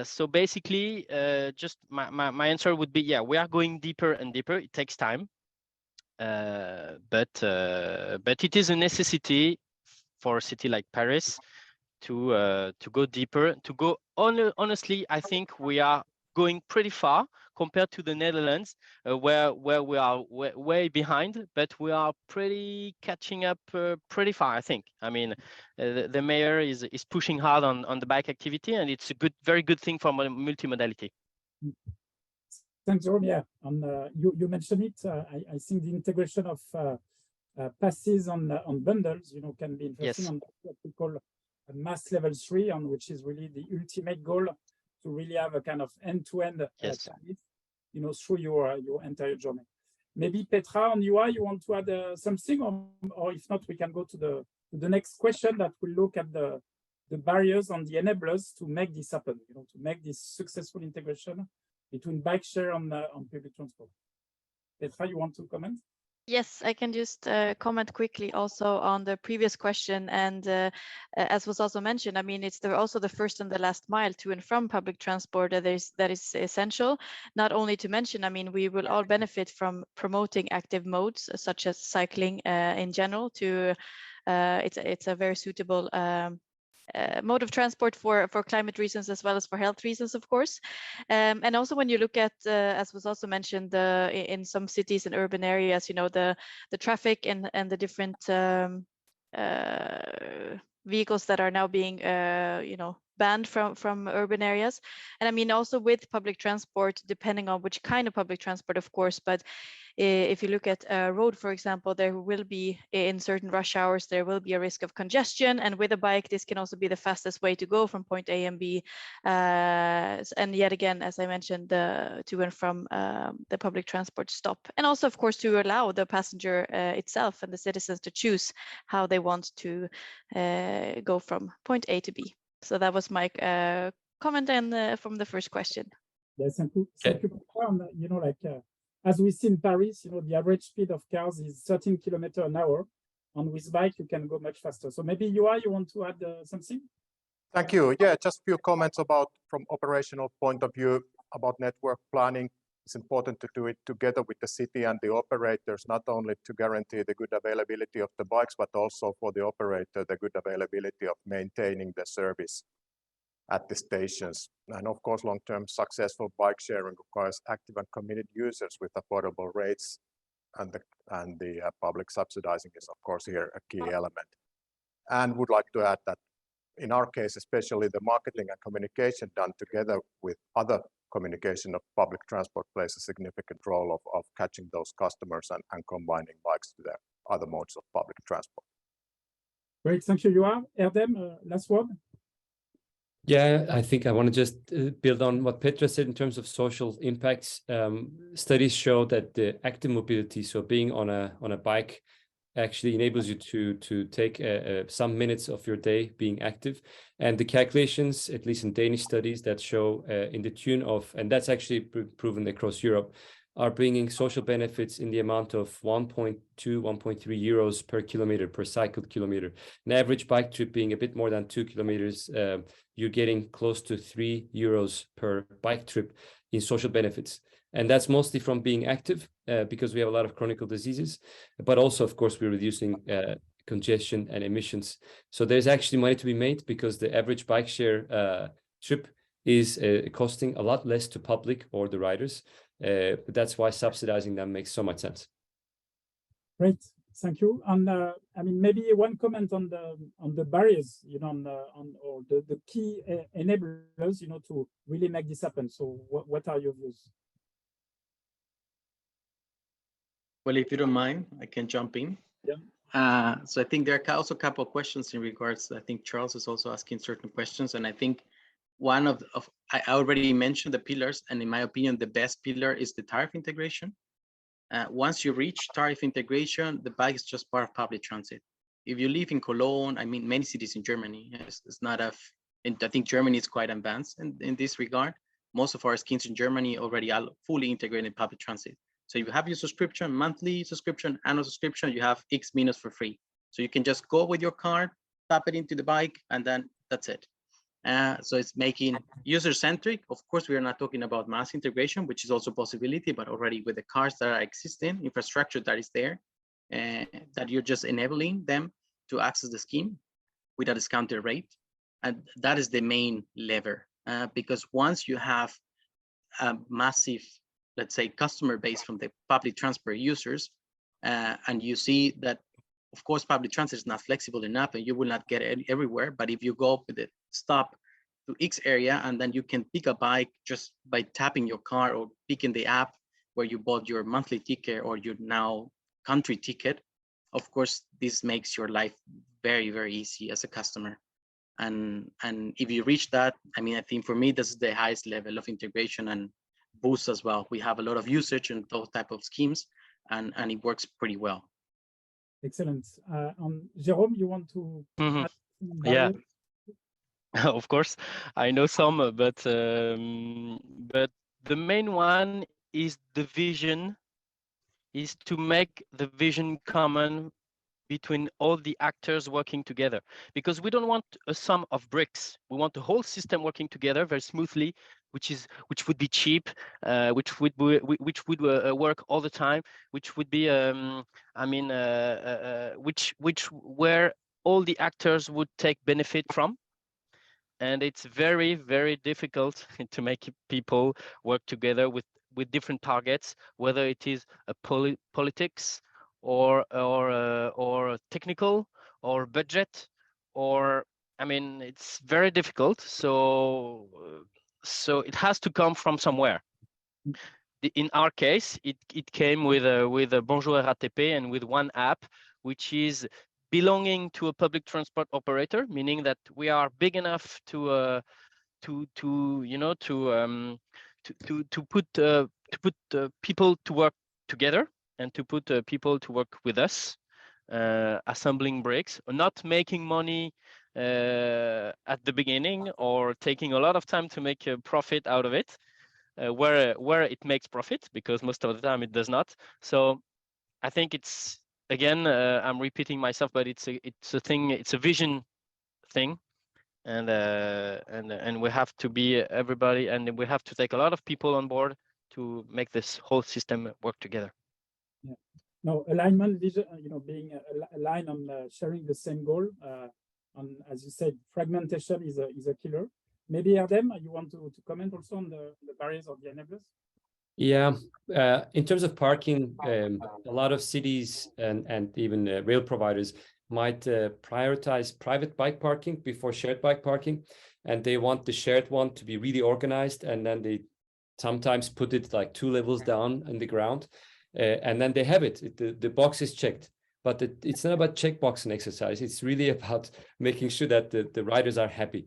So basically, just my answer would be, yeah, we are going deeper and deeper. It takes time, but it is a necessity for a city like Paris to go deeper. Honestly, I think we are going pretty far compared to the Netherlands, where we are way behind, but we are pretty catching up pretty far, I think. I mean, the mayor is pushing hard on the bike activity, and it's a very good thing for multimodality. Thanks, Jhon. Yeah, you mentioned it. I think the integration of passes on bundles, you know, can be interesting. Yes. On what we call a MaaS level 3, on which is really the ultimate goal, to really have a kind of end-to-end Yes. service, you know, through your entire journey. Maybe Petra on UI, you want to add something, or if not, we can go to the next question that will look at the barriers and the enablers to make this happen, you know, to make this successful integration between bike share on public transport. Petra, you want to comment? Yes, I can just comment quickly also on the previous question. And as was also mentioned, I mean, it's also the first and the last mile to and from public transport that is essential. Not only to mention, I mean, we will all benefit from promoting active modes such as cycling in general. It's a very suitable mode of transport for climate reasons as well as for health reasons, of course. And also when you look at, as was also mentioned, in some cities and urban areas, you know, the traffic and the different vehicles that are now being, you know, banned from urban areas. And I mean, also with public transport, depending on which kind of public transport, of course, but if you look at a road, for example, there will be, in certain rush hours, there will be a risk of congestion. And with a bike, this can also be the fastest way to go from point A and B. And yet again, as I mentioned, to and from the public transport stop. And also, of course, to allow the passenger itself and the citizens to choose how they want to go from point A to B. So that was my comment and from the first question. Yes, thank you. Thank you. You know, like as we see in Paris, you know, the average speed of cars is 13 kilometers an hour. And with bike, you can go much faster. So maybe you want to add something? Thank you. Yeah, just a few comments about, from operational point of view, about network planning. It's important to do it together with the city and the operators, not only to guarantee the good availability of the bikes, but also for the operator, the good availability of maintaining the service at the stations. And of course, long-term successful bike sharing requires active and committed users with affordable rates, and the public subsidizing is, of course, here a key element. And would like to add that in our case, especially the marketing and communication done together with other communication of public transport plays a significant role of catching those customers and combining bikes to the other modes of public transport. Great, thank you, Jhon. Erdem, last word. Yeah, I think I want to just build on what Petra said in terms of social impacts. Studies show that the active mobility, so being on a bike, actually enables you to take some minutes of your day being active. And the calculations, at least in Danish studies, that show in the tune of, and that's actually proven across Europe, are bringing social benefits in the amount of 1.2, 1.3 euros per kilometer, per cycled kilometer. An average bike trip being a bit more than 2 kilometers, you're getting close to 3 euros per bike trip in social benefits. And that's mostly from being active, because we have a lot of chronic diseases, but also, of course, we're reducing congestion and emissions. So there's actually money to be made, because the average bike share trip is costing a lot less to public or the riders. But that's why subsidizing them makes so much sense. Great, thank you. And I mean, maybe one comment on the barriers, you know, or the key enablers, you know, to really make this happen. So what are your views? Well, if you don't mind, I can jump in. Yeah. So I think there are also a couple of questions in regards. I think Charles is also asking certain questions, and I think one of I already mentioned the pillars, and in my opinion, the best pillar is the tariff integration. Once you reach tariff integration, the bike is just part of public transit. If you live in Cologne, I mean, many cities in Germany, it's not and I think Germany is quite advanced in this regard. Most of our schemes in Germany already are fully integrated in public transit. So if you have your subscription, monthly subscription, annual subscription, you have X minutes for free. So you can just go with your card, tap it into the bike, and then that's it. So it's making user-centric. Of course, we are not talking about MaaS integration, which is also a possibility, but already with the cars that are existing, infrastructure that is there, that you're just enabling them to access the scheme with a discounted rate. And that is the main lever, because once you have a massive, let's say, customer base from the public transport users, and you see that, of course, public transit is not flexible enough and you will not get it everywhere. But if you go with the stop to X area, and then you can pick a bike just by tapping your car or picking the app where you bought your monthly ticket or your now country ticket, of course, this makes your life very, very easy as a customer. And if you reach that, I mean, I think for me, this is the highest level of integration and boost as well. We have a lot of usage in those type of schemes, and it works pretty well. Excellent. Jérôme, you want to add some Yeah. barriers? Of course, I know some, but the main one is the vision, is to make the vision common between all the actors working together, because we don't want a sum of bricks. We want the whole system working together very smoothly, which would be cheap, which would work all the time, which would be where all the actors would take benefit from. And it's very, very difficult to make people work together with different targets, whether it is a politics or technical or budget, or I mean, it's very difficult. So it has to come from somewhere. In our case, it came with a Bonjour RATP and with one app, which is belonging to a public transport operator, meaning that we are big enough to put people to work together and to put people to work with us, assembling bricks, not making money at the beginning or taking a lot of time to make a profit out of it, where it makes profit, because most of the time it does not. So I think it's, again, I'm repeating myself, but it's a thing, it's a vision thing, and we have to be everybody, and we have to take a lot of people on board to make this whole system work together. Yeah. No, alignment, vision, being aligned on sharing the same goal. And as you said, fragmentation is a killer. Maybe Erdem, you want to comment also on the barriers or the enablers? Yeah, in terms of parking, a lot of cities and even rail providers might prioritize private bike parking before shared bike parking, and they want the shared one to be really organized, and then they sometimes put it like 2 levels down in the ground, and then they have it. The box is checked, but it's not about checkboxing exercise. It's really about making sure that the riders are happy.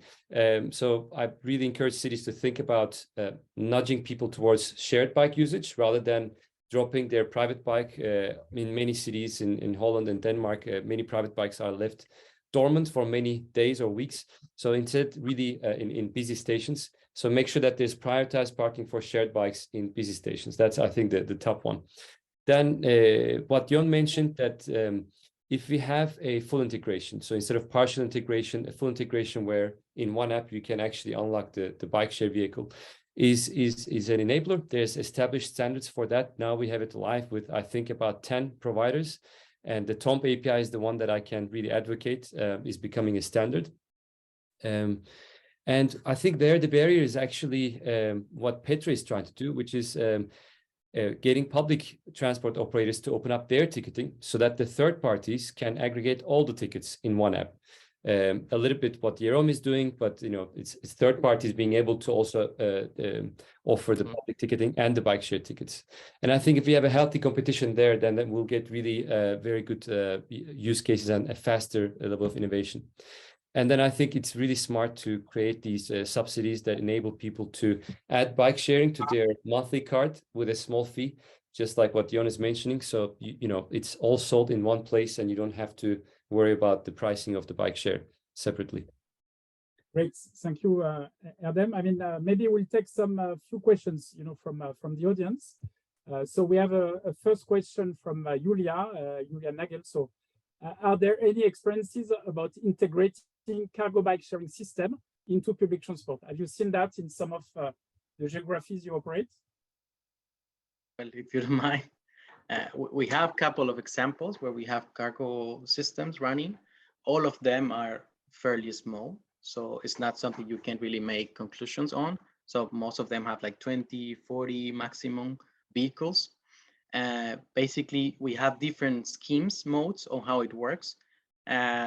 So I really encourage cities to think about nudging people towards shared bike usage rather than dropping their private bike. In many cities in Holland and Denmark, many private bikes are left dormant for many days or weeks. So instead, really in busy stations. So make sure that there's prioritized parking for shared bikes in busy stations. That's, I think, the top one. Then what Jhon mentioned, that if we have a full integration, so instead of partial integration, a full integration where in one app you can actually unlock the bike share vehicle is an enabler. There's established standards for that. Now we have it live with, I think, about 10 providers. And the TOMP API is the one that I can really advocate, is becoming a standard. And I think there the barrier is actually what Petra is trying to do, which is getting public transport operators to open up their ticketing so that the third parties can aggregate all the tickets in one app. A little bit what Erdem is doing, but it's third parties being able to also offer the public ticketing and the bike share tickets. And I think if we have a healthy competition there, then we'll get really very good use cases and a faster level of innovation. And then I think it's really smart to create these subsidies that enable people to add bike sharing to their monthly card with a small fee, just like what Jhon is mentioning. So, it's all sold in one place and you don't have to worry about the pricing of the bike share separately. Great, thank you, Erdem. I mean, maybe we'll take some few questions, from the audience. So we have a first question from Julia Nagel. So, are there any experiences about integrating cargo bike sharing system into public transport? Have you seen that in some of the geographies you operate? Well, if you don't mind, we have a couple of examples where we have cargo systems running. All of them are fairly small, so it's not something you can really make conclusions on. So most of them have like 20, 40 maximum vehicles. Basically, we have different schemes, modes on how it works.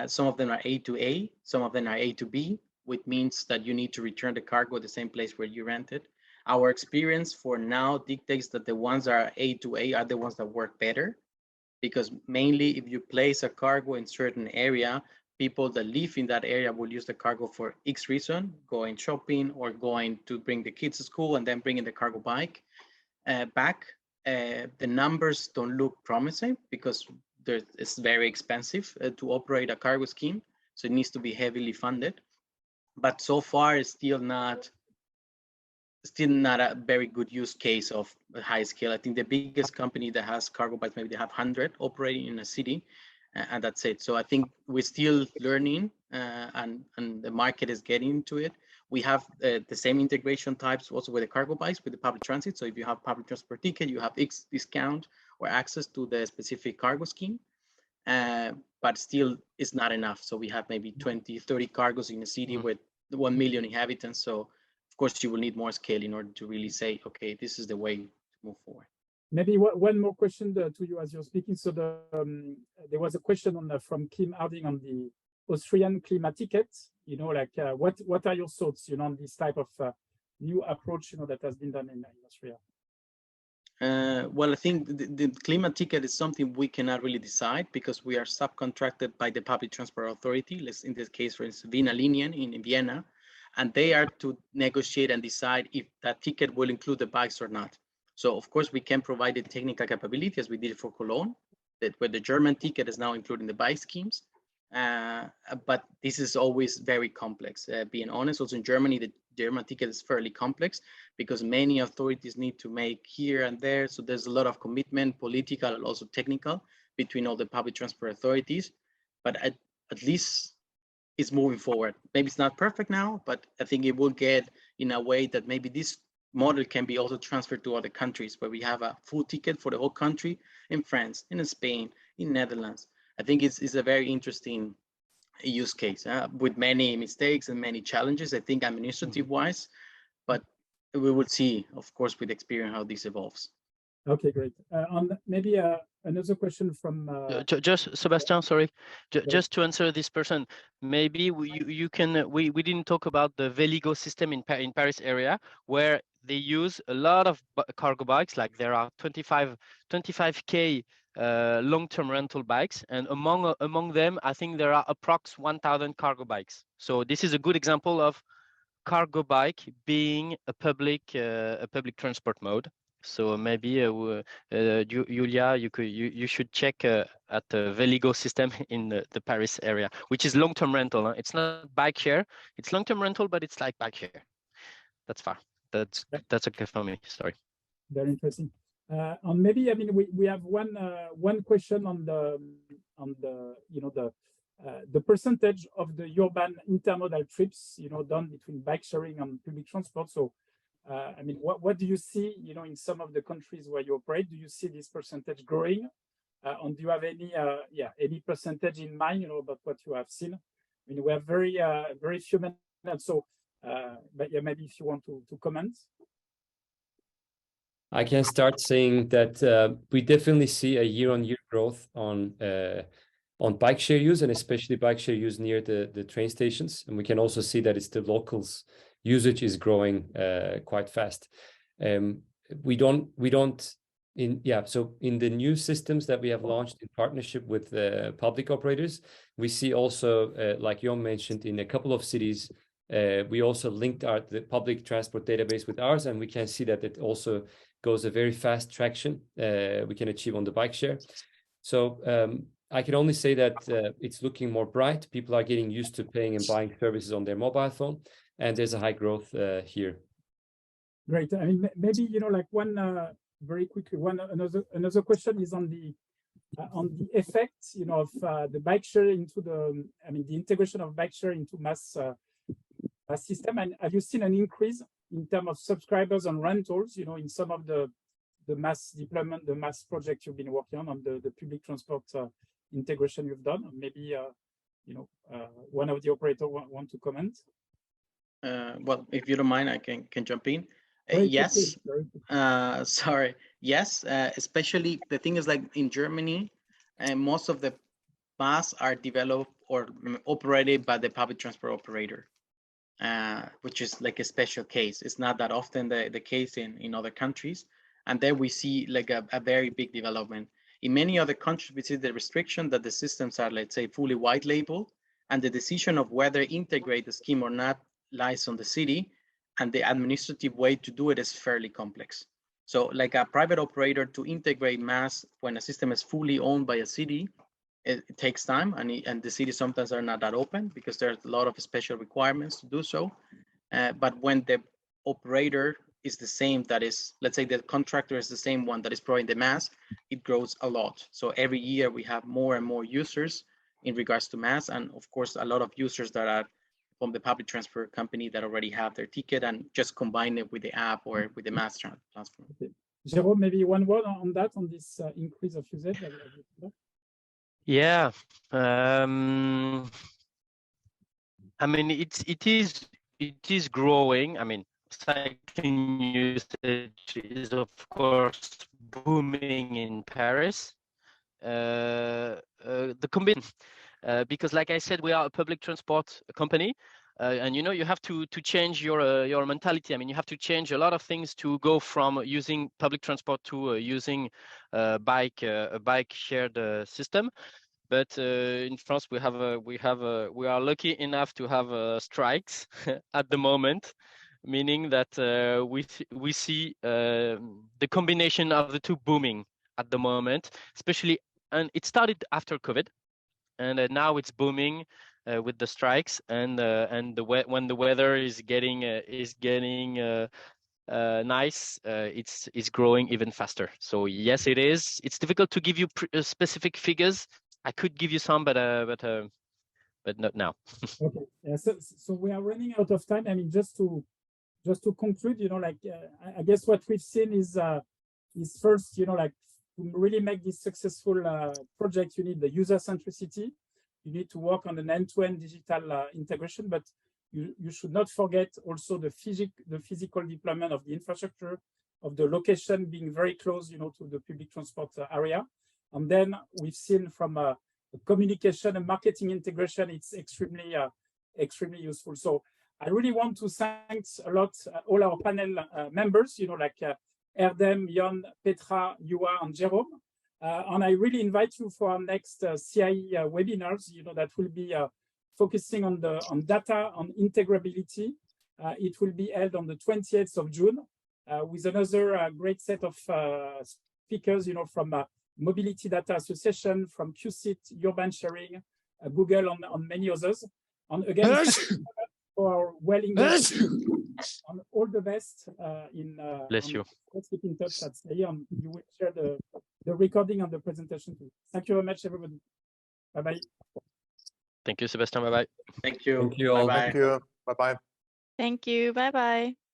Some of them are A to A, some of them are A to B, which means that you need to return the cargo at the same place where you rented. Our experience for now dictates that the ones that are A to A are the ones that work better, because mainly if you place a cargo in certain area, people that live in that area will use the cargo for X reason, going shopping or going to bring the kids to school and then bringing the cargo bike back. The numbers don't look promising because it's very expensive to operate a cargo scheme, so it needs to be heavily funded. But so far, it's still not a very good use case of a high scale. I think the biggest company that has cargo bikes, maybe they have 100 operating in a city, and that's it. So I think we're still learning, and the market is getting into it. We have the same integration types also with the cargo bikes, with the public transit. So if you have public transport ticket, you have X discount or access to the specific cargo scheme, but still it's not enough. So we have maybe 20, 30 cargos in a city with 1 million inhabitants. So of course you will need more scale in order to really say, okay, this is the way to move forward. Maybe one more question to you as you're speaking. So there was a question from Kim Harding on the Austrian climate ticket. What are your thoughts, on this type of new approach, that has been done in Austria? Well, I think the climate ticket is something we cannot really decide because we are subcontracted by the public transport authority. In this case, for instance, Wiener Linien in Vienna, and they are to negotiate and decide if that ticket will include the bikes or not. So of course we can provide the technical capability as we did for Cologne, where the German ticket is now including the bike schemes. But this is always very complex. Being honest, also in Germany, the German ticket is fairly complex because many authorities need to make here and there. So there's a lot of commitment, political and also technical, between all the public transport authorities. But at least it's moving forward. Maybe it's not perfect now, but I think it will get in a way that maybe this model can be also transferred to other countries where we have a full ticket for the whole country in France, in Spain, in Netherlands. I think it's a very interesting use case with many mistakes and many challenges, I think administrative wise, but we will see, of course, with experience how this evolves. Okay, great. Maybe another question from just Sebastian, sorry, just to answer this person, maybe we didn't talk about the Veligo system in Paris area where they use a lot of cargo bikes, like there are 25K long-term rental bikes, and among them I think there are approx 1,000 cargo bikes. So this is a good example of cargo bike being a public transport mode. So maybe Julia, you should check at the Veligo system in the Paris area, which is long-term rental. Huh? It's not bike share. It's long-term rental, but it's like bike share. That's far. That's okay for me. Sorry. Very interesting. And maybe, I mean, we have one question on the the percentage of the urban intermodal trips done between bike sharing and public transport. So I mean, what do you see in some of the countries where you operate? Do you see this percentage growing? And do you have any percentage in mind about what you have seen? I mean, we have very few minutes, so but yeah, maybe if you want to comment. I can start saying that we definitely see a year-on-year growth on bike share use, and especially bike share use near the train stations. And we can also see that it's the locals usage is growing quite fast. So in the new systems that we have launched in partnership with public operators, we see also, like Jhon mentioned, in a couple of cities, we also linked the public transport database with ours, and we can see that it also goes a very fast traction we can achieve on the bike share. So I can only say that it's looking more bright. People are getting used to paying and buying services on their mobile phone, and there's a high growth here. Great. I mean, maybe like one very quickly, another question is on the effect of the bike share into the integration of bike share into MaaS system. And have you seen an increase in terms of subscribers and rentals in some of the MaaS deployment, the MaaS project you've been working on the public transport integration you've done? Maybe one of the operators want to comment. Well, if you don't mind, I can jump in. Yes. Sorry. Yes. Especially the thing is, like in Germany, and most of the MaaS are developed or operated by the public transport operator, which is like a special case. It's not that often the case in other countries. And there we see like a very big development. In many other countries, we see the restriction that the systems are, let's say, fully white label, and the decision of whether integrate the scheme or not lies on the city, and the administrative way to do it is fairly complex. So like a private operator to integrate MaaS when a system is fully owned by a city, it takes time, and the cities sometimes are not that open because there's a lot of special requirements to do so. But when the operator is the same, that is, let's say the contractor is the same one that is providing the MaaS, it grows a lot. So every year we have more and more users in regards to MaaS, and of course a lot of users that are from the public transport company that already have their ticket and just combine it with the app or with the MaaS platform. Okay. Jérôme, maybe one word on that, on this increase of usage. Yeah, I mean it is growing. I mean, cycling usage is of course booming in Paris. The combination, because like I said, we are a public transport company, and you have to change your mentality. I mean, you have to change a lot of things to go from using public transport to using a bike shared system. But in France, we are lucky enough to have strikes at the moment, meaning that we see the combination of the two booming at the moment, especially, and it started after COVID, and now it's booming with the strikes, and when the weather is getting nice, it's growing even faster. So yes, it is. It's difficult to give you specific figures. I could give you some, but not now. Okay. Yeah, so we are running out of time. I mean, just to conclude, I guess what we've seen is first, like, to really make this successful project, you need the user centricity. You need to work on an end-to-end digital integration, but you should not forget also the physical deployment of the infrastructure, of the location being very close, to the public transport area. And then we've seen from a communication and marketing integration, it's extremely useful. So I really want to thank a lot all our panel members, like Erdem, Jhon, Petra, Juha, and Jérôme. And I really invite you for our next CIE webinars, that will be focusing on data, on integrability. It will be held on the 28th of June. with another great set of speakers, from Mobility Data Association, from QSIT, Urban Sharing, Google, on many others. And again, for well engaged, and all the best in. Bless you. Let's keep in touch at CIE, and you will share the recording and the presentation too. Thank you very much, everybody. Bye bye. Thank you, Sebastian. Bye bye. Thank you. Thank you all. Bye-bye. Thank you. Bye-bye. Thank you. Bye bye.